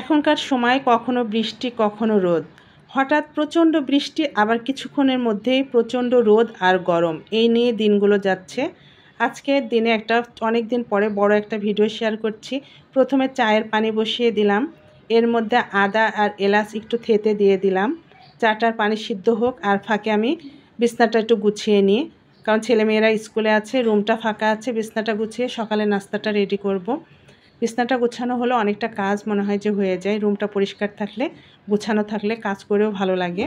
এখনকার সময় কখনো বৃষ্টি কখনো রোদ, হঠাৎ প্রচণ্ড বৃষ্টি আবার কিছুক্ষণের মধ্যেই প্রচণ্ড রোদ আর গরম, এই নিয়ে দিনগুলো যাচ্ছে। আজকের দিনে অনেক দিন পরে বড় একটা ভিডিও শেয়ার করছি। প্রথমে চায়ের পানি বসিয়ে দিলাম, এর মধ্যে আদা আর এলাচ একটু থেতে দিয়ে দিলাম। চাটার পানি সিদ্ধ হোক আর ফাঁকে আমি বিছনাটা একটু গুছিয়ে নিই, কারণ ছেলেমেয়েরা স্কুলে আছে, রুমটা ফাঁকা আছে। বিছনাটা গুছিয়ে সকালে নাস্তাটা রেডি করব। বিছনাটা গোছানো হলো অনেকটা কাজ মনে হয় যে হয়ে যায়। রুমটা পরিষ্কার থাকলে, গোছানো থাকলে কাজ করেও ভালো লাগে।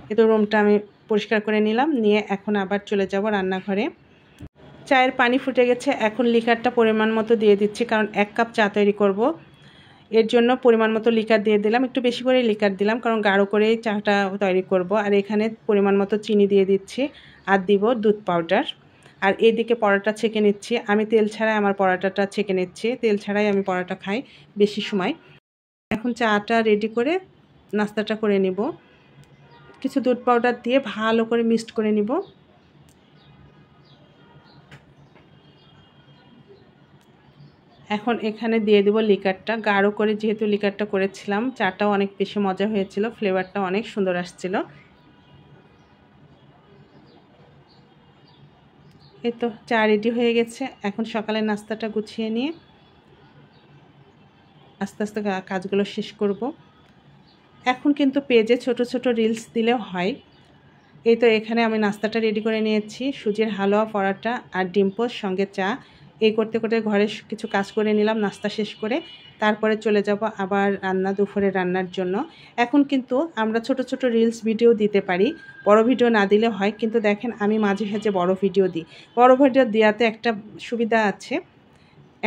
কিন্তু রুমটা আমি পরিষ্কার করে নিলাম, নিয়ে এখন আবার চলে যাব রান্নাঘরে। চায়ের পানি ফুটে গেছে, এখন লিকারটা পরিমাণ মতো দিয়ে দিচ্ছি, কারণ 1 কাপ চা তৈরি করব। এর জন্য পরিমাণ মতো লিকার দিয়ে দিলাম, একটু বেশি করে লিকার দিলাম, কারণ গাঢ় করেই চাটা তৈরি করব। আর এখানে পরিমাণ মতো চিনি দিয়ে দিচ্ছি, আর দিব দুধ পাউডার। আর এদিকে পরোটা ছেঁকে নিচ্ছি, আমি তেল ছাড়াই আমার পরোটাটা ছেঁকে নিচ্ছি, তেল ছাড়াই আমি পরোটা খাই বেশি সময়। এখন চাটা রেডি করে নাস্তাটা করে নিব, কিছু দুধ পাউডার দিয়ে ভালো করে মিক্সড করে নিব। এখন এখানে দিয়ে দেব লিকারটা, গাঢ় করে যেহেতু লিকারটা করেছিলাম, চাটাও অনেক বেশি মজা হয়েছিল, ফ্লেভারটা অনেক সুন্দর আসছিল। এই তো চা রেডি হয়ে গেছে। এখন সকালের নাস্তাটা গুছিয়ে নিয়ে আস্তে আস্তে কাজগুলো শেষ করব। এখন কিন্তু পেজে ছোট ছোট রিলস দিলেও হয়। এই তো এখানে আমি নাস্তাটা রেডি করে নিয়েছি, সুজির হালুয়া, পরোটা আর ডিম পোস্ট সঙ্গে চা। এই করতে করতে ঘরে কিছু কাজ করে নিলাম নাস্তা শেষ করে। তারপরে চলে যাব আবার দুপুরে রান্নার জন্য। এখন কিন্তু আমরা ছোট ছোট রিলস ভিডিও দিতে পারি, বড় ভিডিও না দিলে হয়। কিন্তু দেখেন আমি মাঝে মাঝে বড় ভিডিও দিই। বড় ভিডিও দেওয়াতে একটা সুবিধা আছে।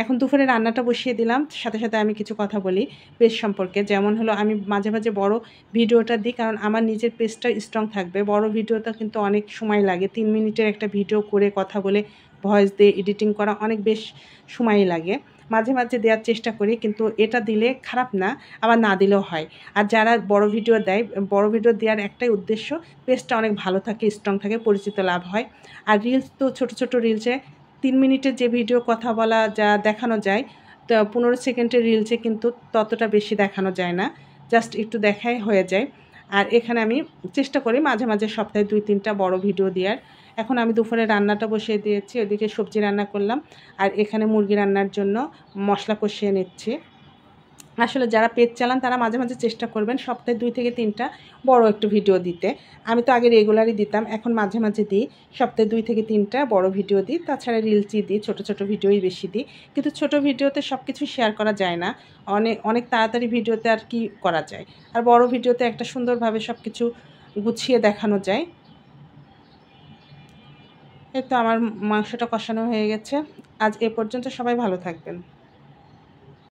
এখন দুপুরে রান্নাটা বসিয়ে দিলাম, সাথে সাথে আমি কিছু কথা বলি পেজ সম্পর্কে। যেমন হলো, আমি মাঝে মাঝে বড় ভিডিওটা দিই, কারণ আমার নিজের পেজটা স্ট্রং থাকবে। বড় ভিডিওটা কিন্তু অনেক সময় লাগে, 3 মিনিটের একটা ভিডিও করে কথা বলে ভয়েস দিয়ে এডিটিং করা অনেক বেশ সময় লাগে। মাঝে মাঝে দেওয়ার চেষ্টা করি, কিন্তু এটা দিলে খারাপ না, আবার না দিলেও হয়। আর যারা বড় ভিডিও দেয়, বড় ভিডিও দেওয়ার একটাই উদ্দেশ্য, পেজটা অনেক ভালো থাকে, স্ট্রং থাকে, পরিচিত লাভ হয়। আর রিলস তো ছোট ছোট রিলসে 3 মিনিটের যে ভিডিও কথা বলা যা দেখানো যায়, তো 15 সেকেন্ডের রিলসে কিন্তু ততটা বেশি দেখানো যায় না, জাস্ট একটু দেখাই হয়ে যায়। আর এখানে আমি চেষ্টা করি মাঝে মাঝে সপ্তাহে 2-3টা বড় ভিডিও দেওয়ার। এখন আমি দুপুরে রান্নাটা বসিয়ে দিয়েছি, ওদিকে সবজি রান্না করলাম, আর এখানে মুরগি রান্নার জন্য মশলা কষিয়ে নিচ্ছি। আসলে যারা পেজ চালান তারা মাঝে মাঝে চেষ্টা করবেন সপ্তাহে 2 থেকে 3টা বড় একটু ভিডিও দিতে। আমি তো আগে রেগুলারই দিতাম, এখন মাঝে মাঝে দিই, সপ্তাহে 2 থেকে 3টা বড় ভিডিও দিই। তাছাড়া রিলসই দিই, ছোট ছোট ভিডিওই বেশি দিই। কিন্তু ছোট ভিডিওতে সব কিছু শেয়ার করা যায় না, অনেক অনেক তাড়াতাড়ি ভিডিওতে আর কি করা যায়। আর বড় ভিডিওতে একটা সুন্দরভাবে সব কিছু গুছিয়ে দেখানো যায়। এই তো আমার মাংসটা কষানো হয়ে গেছে। আজ এ পর্যন্ত, সবাই ভালো থাকবেন।